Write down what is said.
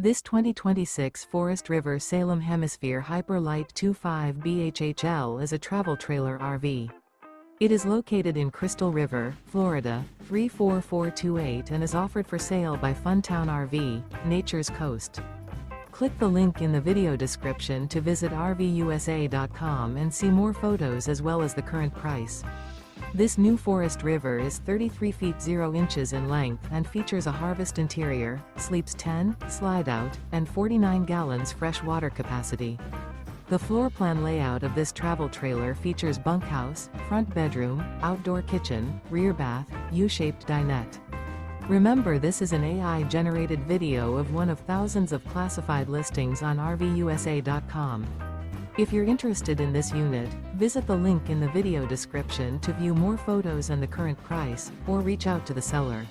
This 2026 Forest River Salem Hemisphere Hyper-Lyte 25 BHHL is a travel trailer RV. It is located in Crystal River, Florida, 34428 and is offered for sale by Funtown RV, Nature's Coast. Click the link in the video description to visit RVUSA.com and see more photos as well as the current price. This new Forest River is 33 feet 0 inches in length and features a harvest interior, sleeps 10, slide-out, and 49 gallons fresh water capacity. The floor plan layout of this travel trailer features bunkhouse, front bedroom, outdoor kitchen, rear bath, U-shaped dinette. Remember, this is an AI-generated video of one of thousands of classified listings on RVUSA.com. If you're interested in this unit, visit the link in the video description to view more photos and the current price, or reach out to the seller.